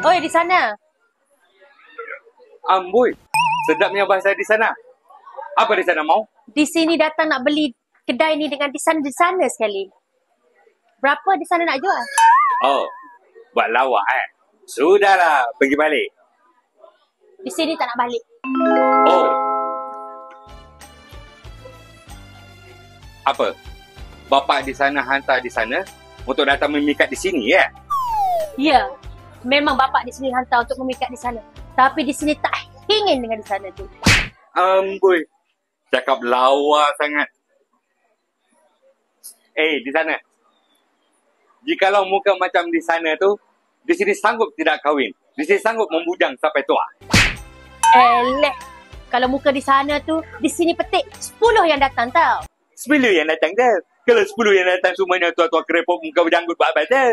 Oi, di sana. Amboi, sedapnya bahasa di sana. Apa di sana mau? Di sini datang nak beli kedai ni dengan di sana sekali. Berapa di sana nak jual? Oh, buat lawak Sudahlah, pergi balik. Di sini tak nak balik. Oh. Apa? Bapak di sana hantar di sana untuk datang memikat di sini, ya? Ya, memang bapak di sini hantar untuk memikat di sana. Tapi di sini tak ingin dengan di sana tu. Amboi, cakap lawa sangat. Di sana. Jikalau muka macam di sana tu, di sini sanggup tidak kahwin. Di sini sanggup membujang sampai tua. Eleh, kalau muka di sana tu, di sini petik 10 yang datang tau. 10 yang datang dah. Kalau 10 yang datang semuanya tua-tua kerepok muka berjanggut buat apa dah.